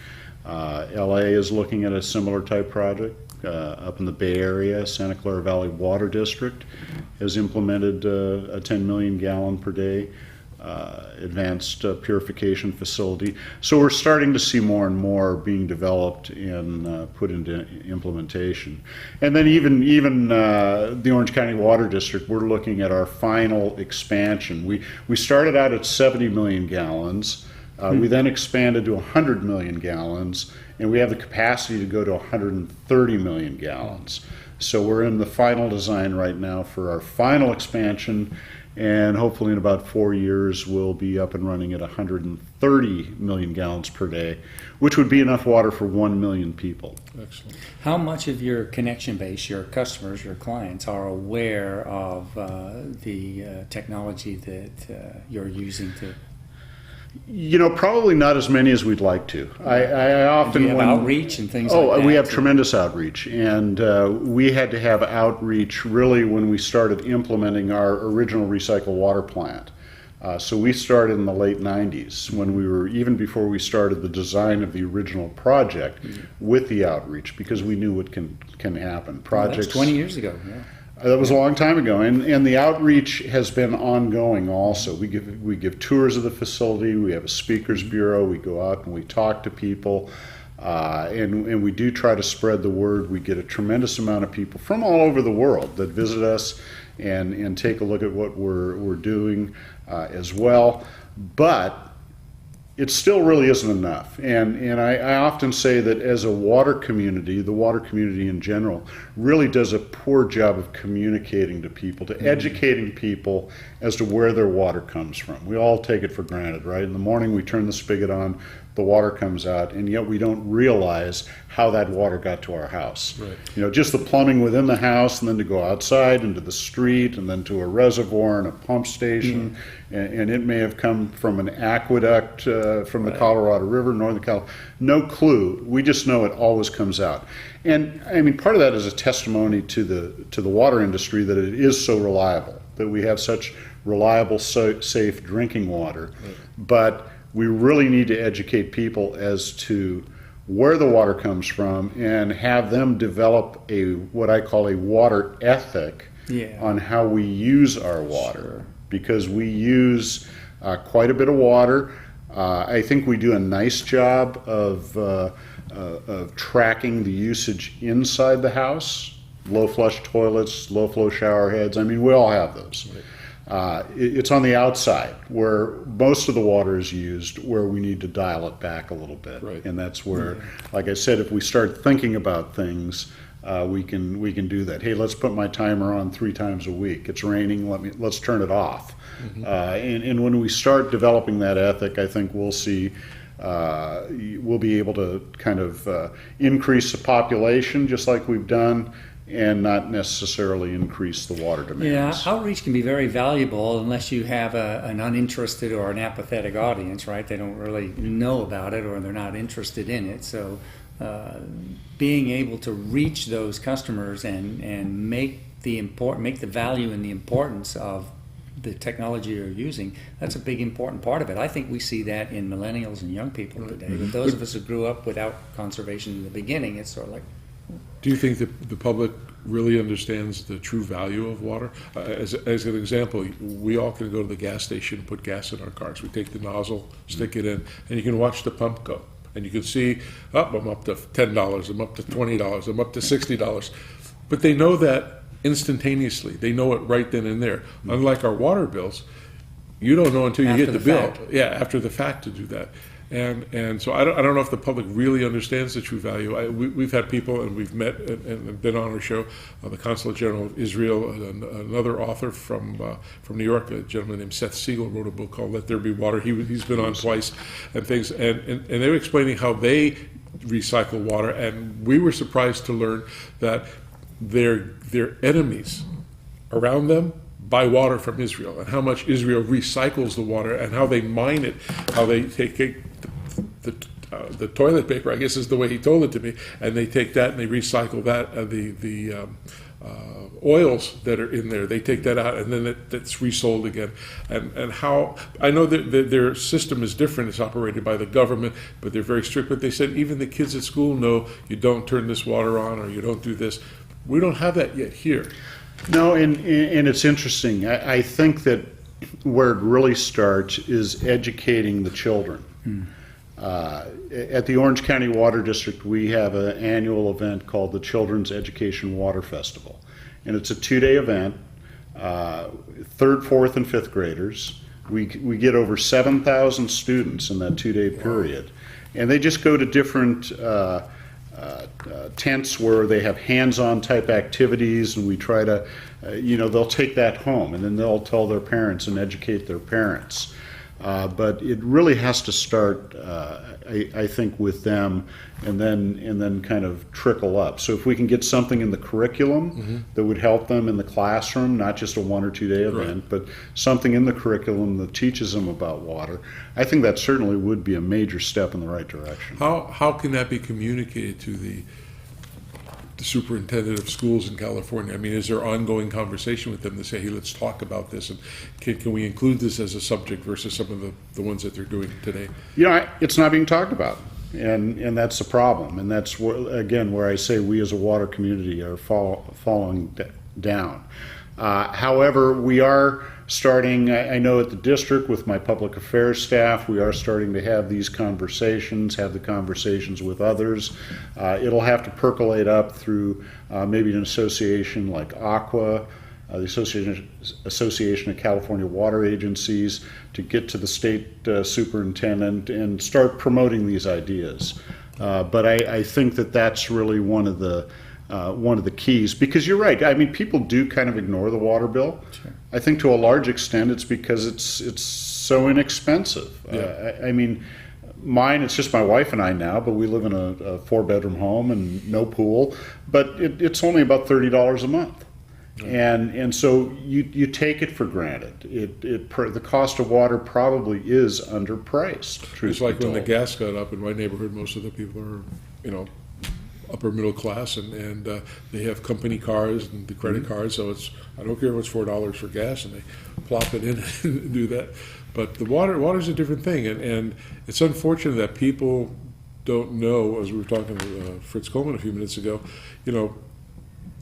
[SPEAKER 6] LA is looking at a similar type project. Up in the Bay Area, Santa Clara Valley Water District has implemented a 10 million gallon per day advanced purification facility. So we're starting to see more and more being developed and put into implementation. And then even the Orange County Water District, we're looking at our final expansion. We started out at 70 million gallons. We then expanded to 100 million gallons, and we have the capacity to go to 130 million gallons. So we're in the final design right now for our final expansion, and hopefully in about 4 years we'll be up and running at 130 million gallons per day, which would be enough water for 1 million people.
[SPEAKER 2] Excellent.
[SPEAKER 1] How much of your connection base, your customers, your clients, are aware of the technology that you're using to?
[SPEAKER 6] Probably not as many as we'd like to. I often
[SPEAKER 1] do you have outreach and things like that?
[SPEAKER 6] Oh, we have tremendous outreach, and we had to have outreach really when we started implementing our original recycled water plant. So we started in the late 90s, when we were, even before we started the design of the original project, with the outreach, because we knew what can happen. Projects.
[SPEAKER 1] That's 20 years ago, yeah.
[SPEAKER 6] That was a long time ago, and the outreach has been ongoing also. We give tours of the facility, we have a speakers bureau, we go out and we talk to people, and we do try to spread the word. We get a tremendous amount of people from all over the world that visit us and take a look at what we're doing as well. But it still really isn't enough. And I often say that as a water community, the water community in general really does a poor job of communicating to people, to educating people as to where their water comes from. We all take it for granted, right? In the morning we turn the spigot on, the water comes out, and yet we don't realize how that water got to our house. Right. Just the plumbing within the house, and then to go outside into the street, and then to a reservoir and a pump station, and it may have come from an aqueduct from the Colorado River, Northern California. No clue. We just know it always comes out. And I mean, part of that is a testimony to the water industry that it is so reliable, that we have such reliable, safe drinking water. Right. But we really need to educate people as to where the water comes from and have them develop what I call a water ethic on how we use our water. Sure. Because we use quite a bit of water. I think we do a nice job of tracking the usage inside the house. Low flush toilets, low flow shower heads. I mean, we all have those. It's on the outside where most of the water is used, where we need to dial it back a little bit.
[SPEAKER 2] Right.
[SPEAKER 6] And that's where, like I said, if we start thinking about things, we can do that. Hey, let's put my timer on 3 times a week. It's raining. Let's turn it off. And when we start developing that ethic, I think we'll see. We'll be able to kind of increase the population just like we've done, and not necessarily increase the water demands.
[SPEAKER 1] Yeah, outreach can be very valuable unless you have an uninterested or an apathetic audience, right? They don't really know about it or they're not interested in it. So being able to reach those customers and make the value and the importance of the technology you're using, that's a big important part of it. I think we see that in millennials and young people today. But those of us who grew up without conservation in the beginning, it's sort of like,
[SPEAKER 2] Do you think that the public really understands the true value of water? As an example, we all can go to the gas station and put gas in our cars. We take the nozzle, stick it in, and you can watch the pump go. And you can see, I'm up to $10, I'm up to $20, I'm up to $60. But they know that instantaneously. They know it right then and there. Unlike our water bills, you don't know until you
[SPEAKER 1] After
[SPEAKER 2] get the
[SPEAKER 1] the
[SPEAKER 2] bill.
[SPEAKER 1] fact.
[SPEAKER 2] Yeah, after the fact to do that. And so I don't know if the public really understands the true value. We've had people, and we've met and been on our show, the Consulate General of Israel, and another author from New York, a gentleman named Seth Siegel, wrote a book called Let There Be Water. He's been on twice and things, and they were explaining how they recycle water, and we were surprised to learn that their enemies around them buy water from Israel, and how much Israel recycles the water, and how they mine it, how they take the toilet paper, I guess is the way he told it to me, and they take that and they recycle that, the oils that are in there, they take that out, and then that's resold again. And how, I know that their system is different, it's operated by the government, but they're very strict, but they said even the kids at school know you don't turn this water on, or you don't do this. We don't have that yet here.
[SPEAKER 6] No, and it's interesting. I think that where it really starts is educating the children. At the Orange County Water District, we have an annual event called the Children's Education Water Festival. And it's a 2-day event, 3rd, 4th, and 5th graders. We get over 7,000 students in that 2-day period. And they just go to different tents where they have hands-on type activities, and we try to, they'll take that home, and then they'll tell their parents and educate their parents. But it really has to start, I think, with them, and then kind of trickle up. So if we can get something in the curriculum that would help them in the classroom, not just a 1 or 2 day event, but something in the curriculum that teaches them about water, I think that certainly would be a major step in the right direction.
[SPEAKER 2] How can that be communicated to the superintendent of schools in California? I mean, is there ongoing conversation with them to say, hey, let's talk about this, and can we include this as a subject versus some of the ones that they're doing today?
[SPEAKER 6] It's not being talked about, and that's the problem, and that's where I say we as a water community are falling down. However, we are starting, I know at the district with my public affairs staff, we are starting to have these conversations, have the conversations with others. It'll have to percolate up through maybe an association like AQUA, the Association of California Water Agencies, to get to the state superintendent and start promoting these ideas. But I think that that's really one of the keys, because you're right. I mean, people do kind of ignore the water bill. Sure. I think to a large extent it's because it's so inexpensive.
[SPEAKER 2] Yeah.
[SPEAKER 6] I mean, mine, it's just my wife and I now, but we live in a 4-bedroom home and no pool, but it's only about $30 a month. And so you take it for granted. The cost of water probably is underpriced.
[SPEAKER 2] It's like when the gas got up in my neighborhood, most of the people are, upper middle class, and they have company cars and the credit cards, so I don't care if it's $4 for gas, and they plop it in and do that. But the water's a different thing, and it's unfortunate that people don't know, as we were talking to Fritz Coleman a few minutes ago,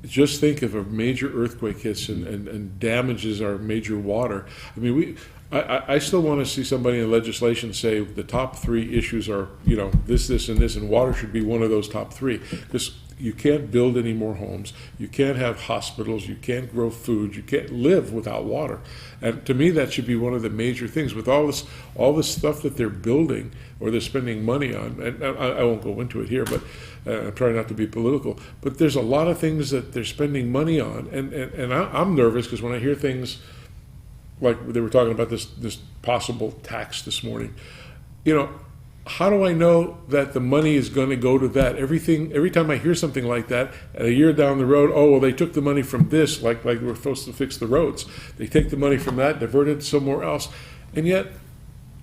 [SPEAKER 2] just think if a major earthquake hits and damages our major water. I mean, I still want to see somebody in legislation say the top 3 issues are, this, and this, and water should be one of those top 3. Because you can't build any more homes, you can't have hospitals, you can't grow food, you can't live without water. And to me, that should be one of the major things. With all this stuff that they're building or they're spending money on, and I won't go into it here, but I'm trying not to be political, but there's a lot of things that they're spending money on, and I'm nervous because when I hear things like they were talking about this possible tax this morning, how do I know that the money is going to go to that? Every time I hear something like that, a year down the road, oh, well, they took the money from this, like we're supposed to fix the roads. They take the money from that, divert it somewhere else, and yet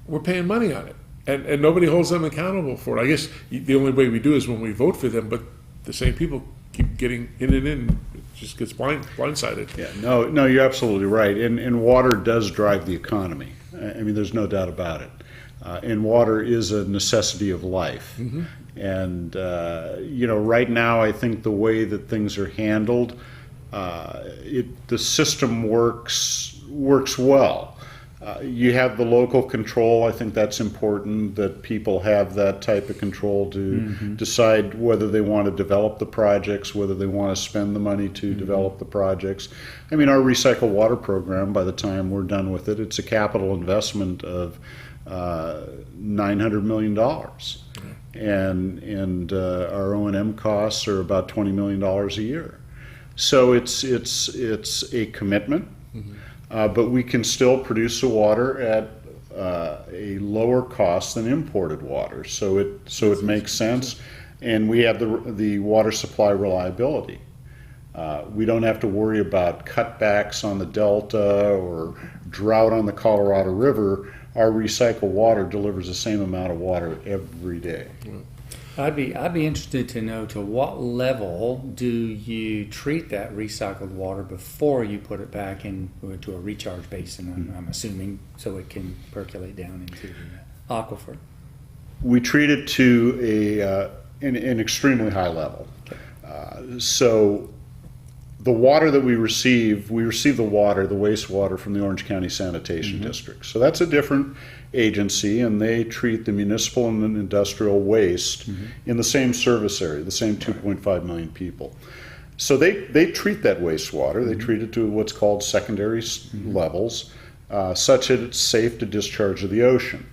[SPEAKER 2] we're paying money on it. And nobody holds them accountable for it. I guess the only way we do is when we vote for them, but the same people keep getting in and in. It just gets blindsided.
[SPEAKER 6] Yeah, no, you're absolutely right. And water does drive the economy. I mean, there's no doubt about it. And water is a necessity of life. Mm-hmm. And, right now, I think the way that things are handled, the system works well. You have the local control. I think that's important, that people have that type of control to decide whether they want to develop the projects, whether they want to spend the money to develop the projects. I mean, our recycled water program, by the time we're done with it, it's a capital investment of $900 million. And our O&M costs are about $20 million a year. So it's a commitment. Mm-hmm. But we can still produce the water at a lower cost than imported water, so it makes sense, and we have the water supply reliability. We don't have to worry about cutbacks on the Delta or drought on the Colorado River. Our recycled water delivers the same amount of water every day.
[SPEAKER 1] I'd be interested to know, to what level do you treat that recycled water before you put it back into a recharge basin, I'm assuming, so it can percolate down into the aquifer? We
[SPEAKER 6] treat it to an extremely high level. Okay. So the water that we receive the wastewater from the Orange County Sanitation District. So that's a different agency, and they treat the municipal and industrial waste in the same service area, the same 2.5 million people. So they treat that wastewater, they treat it to what's called secondary levels, such that it's safe to discharge to the ocean.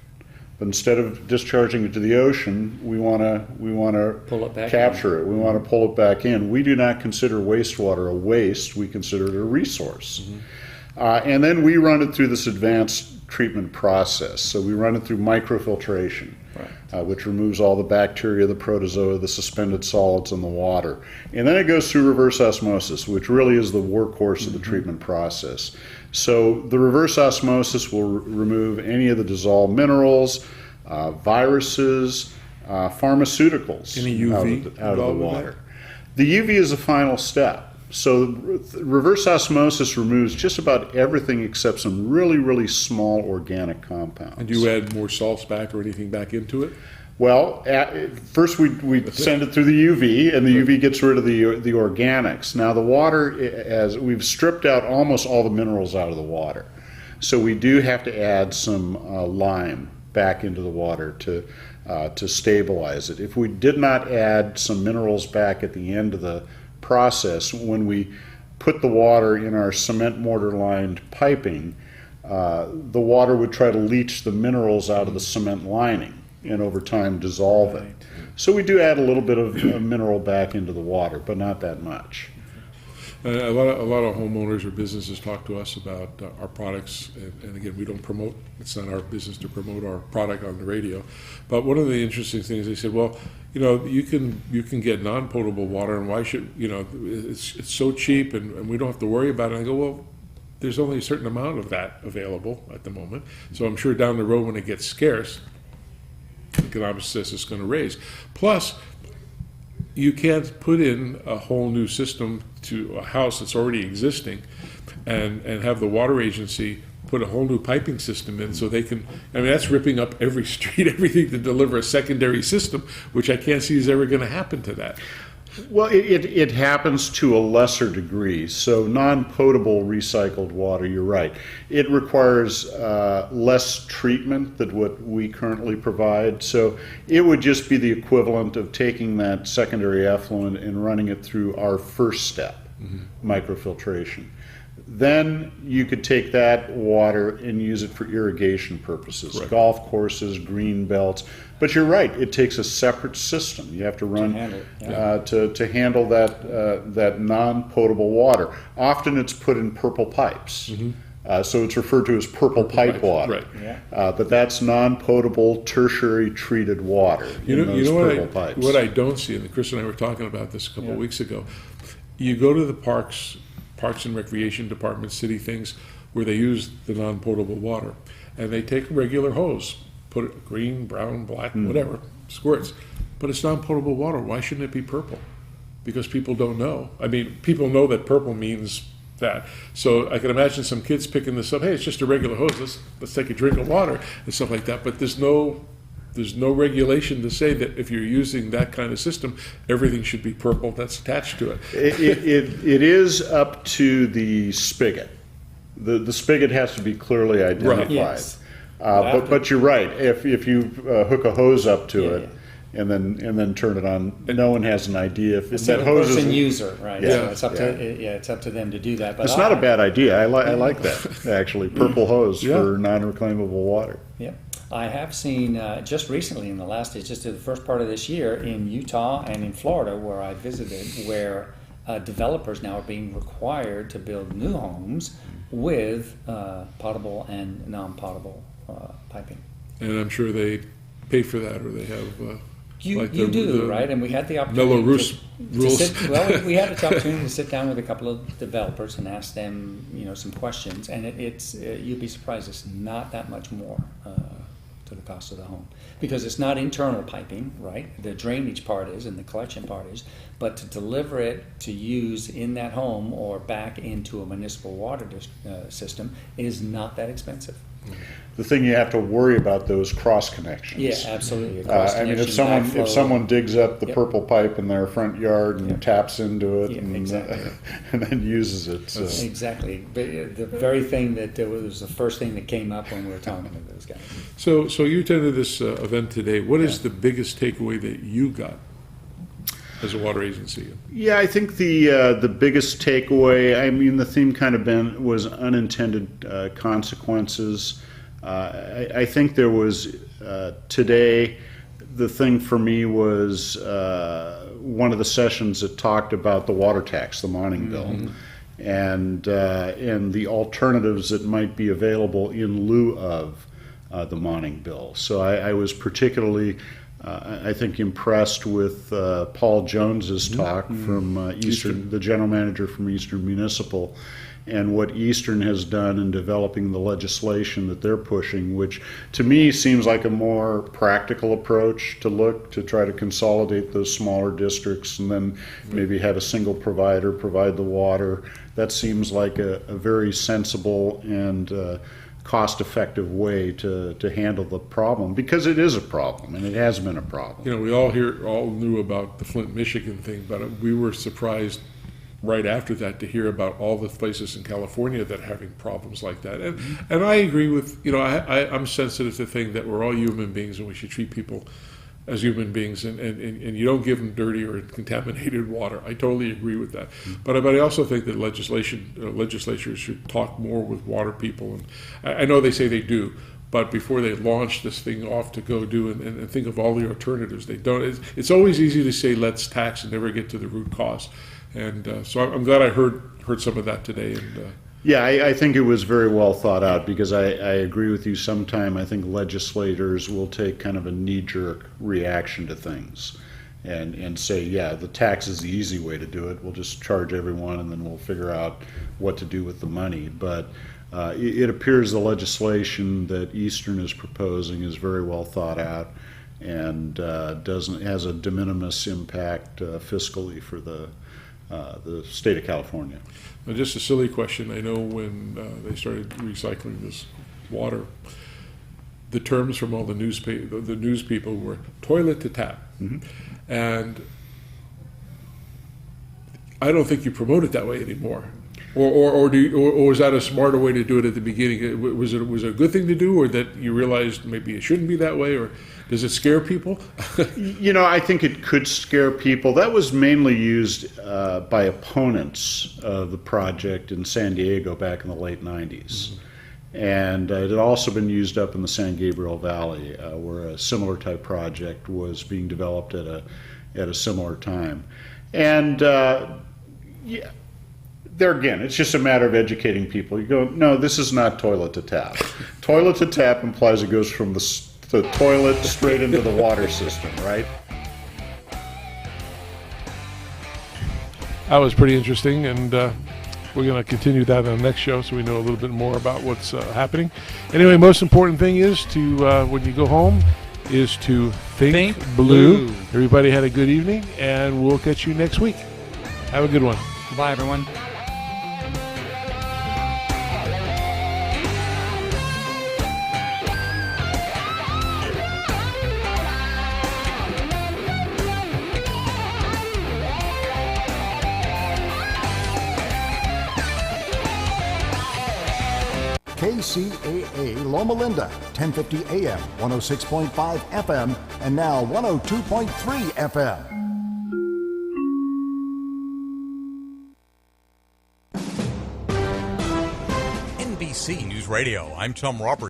[SPEAKER 6] But instead of discharging it to the ocean, we want to capture it. We want to pull it back in. We do not consider wastewater a waste. We consider it a resource. And then we run it through this advanced treatment process. So we run it through microfiltration, which removes all the bacteria, the protozoa, the suspended solids in the water. And then it goes through reverse osmosis, which really is the workhorse of the treatment process. So the reverse osmosis will remove any of the dissolved minerals, viruses, pharmaceuticals
[SPEAKER 2] any UV
[SPEAKER 6] out of the water. The UV is the final step. So reverse osmosis removes just about everything except some really, really small organic compounds.
[SPEAKER 2] And do you add more salts back or anything back into it?
[SPEAKER 6] Well, first we send it through the UV, and the UV gets rid of the organics. Now the water, as we've stripped out almost all the minerals out of the water, so we do have to add some lime back into the water to stabilize it. If we did not add some minerals back at the end of the process, when we put the water in our cement mortar lined piping, the water would try to leach the minerals out of the cement lining and over time dissolve it. So we do add a little bit of mineral back into the water, but not that much.
[SPEAKER 2] A lot of homeowners or businesses talk to us about our products, and again, we don't promote. It's not our business to promote our product on the radio. But one of the interesting things, they said, well, you can get non-potable water, and why should it's so cheap, and we don't have to worry about it. And I go, well, there's only a certain amount of that available at the moment, so I'm sure down the road when it gets scarce, the economic says it's going to raise. Plus, you can't put in a whole new system to a house that's already existing and have the water agency put a whole new piping system in so they can, that's ripping up every street, everything to deliver a secondary system, which I can't see is ever going to happen to that.
[SPEAKER 6] Well, it happens to a lesser degree. So non-potable recycled water, you're right. It requires less treatment than what we currently provide. So it would just be the equivalent of taking that secondary effluent and running it through our first step, microfiltration. Then you could take that water and use it for irrigation purposes,
[SPEAKER 2] Correct.
[SPEAKER 6] golf courses, green belts. But you're right; it takes a separate system. You have to run to handle that non-potable water. Often it's put in purple pipes, so it's referred to as purple pipe water.
[SPEAKER 2] Right.
[SPEAKER 1] Yeah.
[SPEAKER 6] But that's non-potable, tertiary treated water.
[SPEAKER 2] You
[SPEAKER 6] in those
[SPEAKER 2] know
[SPEAKER 6] purple pipes.
[SPEAKER 2] what I don't see, and Chris and I were talking about this a couple of weeks ago. You go to the Parks and Recreation Department, city things, where they use the non-potable water, and they take a regular hose, put it green, brown, black, whatever, squirts, but it's non-potable water. Why shouldn't it be purple? Because people don't know. I mean, people know that purple means that. So I can imagine some kids picking this up. Hey, it's just a regular hose. Let's take a drink of water and stuff like that. But there's no regulation to say that if you're using that kind of system, everything should be purple that's attached to it.
[SPEAKER 6] It is up to the spigot. The spigot has to be clearly identified.
[SPEAKER 1] Yes.
[SPEAKER 6] But you're right. If you hook a hose up to it and then turn it on, no one has an idea if that hose
[SPEAKER 1] Person
[SPEAKER 6] is.
[SPEAKER 1] user, right?
[SPEAKER 6] Yeah.
[SPEAKER 1] So it's up to it's up to them to do that. But
[SPEAKER 6] It's not a bad idea. I like that actually. Purple hose for non-reclaimable water.
[SPEAKER 1] Yeah, I have seen just recently in the last, it's just the first part of this year in Utah and in Florida where I visited, where developers now are being required to build new homes with potable and non-potable piping.
[SPEAKER 2] And I'm sure they pay for that, or they have.
[SPEAKER 1] You
[SPEAKER 2] the
[SPEAKER 1] do, right? And we had the opportunity
[SPEAKER 2] Mellow rules.
[SPEAKER 1] we had the opportunity to sit down with a couple of developers and ask them, some questions. And it's you'd be surprised, it's not that much more to the cost of the home, because it's not internal piping, right? The drainage part is, and the collection part is, but to deliver it to use in that home or back into a municipal water system is not that expensive.
[SPEAKER 6] The thing you have to worry about, those cross connections.
[SPEAKER 1] Yeah, absolutely.
[SPEAKER 6] I mean, if someone digs up the purple pipe in their front yard and taps into it and then uses it. So.
[SPEAKER 1] Exactly. But the very thing that was the first thing that came up when we were talking to those guys.
[SPEAKER 2] So you attended this event today. What is the biggest takeaway that you got as a water agency?
[SPEAKER 6] Yeah, I think the biggest takeaway, I mean, the theme kind of was unintended consequences. I think there was today, the thing for me was one of the sessions that talked about the water tax, the mining bill, and the alternatives that might be available in lieu of the mining bill. So I was particularly I think impressed with Paul Jones's talk from Eastern, the general manager from Eastern Municipal, and what Eastern has done in developing the legislation that they're pushing, which to me seems like a more practical approach to try to consolidate those smaller districts and then maybe have a single provider provide the water. That seems like a very sensible and cost-effective way to handle the problem, because it is a problem and it has been a problem.
[SPEAKER 2] We all knew about the Flint, Michigan thing, but we were surprised right after that to hear about all the places in California that are having problems like that. And I agree with, I'm sensitive to the thing that we're all human beings and we should treat people as human beings, and you don't give them dirty or contaminated water. I totally agree with that. But I also think that legislatures should talk more with water people. And I know they say they do, but before they launch this thing off to go do and think of all the alternatives, they don't. It's always easy to say let's tax and never get to the root cause. And so I'm glad I heard some of that today. And
[SPEAKER 6] yeah, I think it was very well thought out, because I agree with you. Sometime I think legislators will take kind of a knee-jerk reaction to things and say, yeah, the tax is the easy way to do it. We'll just charge everyone and then we'll figure out what to do with the money. But it appears the legislation that Eastern is proposing is very well thought out and has a de minimis impact fiscally for the state of California.
[SPEAKER 2] Now, just a silly question. I know when they started recycling this water, the terms from all the news people were toilet to tap. And I don't think you promote it that way anymore. Or was that a smarter way to do it at the beginning? Was it a good thing to do, or that you realized maybe it shouldn't be that way, or does it scare people?
[SPEAKER 6] I think it could scare people. That was mainly used by opponents of the project in San Diego back in the late 90s. And it had also been used up in the San Gabriel Valley, where a similar type project was being developed at a similar time. And there again, it's just a matter of educating people. You go, no, this is not toilet to tap. Toilet to tap implies it goes from the toilet straight into the water system, right?
[SPEAKER 2] That was pretty interesting, and we're going to continue that on the next show so we know a little bit more about what's happening. Anyway, most important thing is to, when you go home, is to think blue. Everybody had a good evening, and we'll catch you next week. Have a good one.
[SPEAKER 1] Bye, everyone.
[SPEAKER 7] KCAA Loma Linda, 1050 AM, 106.5 FM, and now 102.3 FM.
[SPEAKER 8] NBC News Radio, I'm Tom Roberts.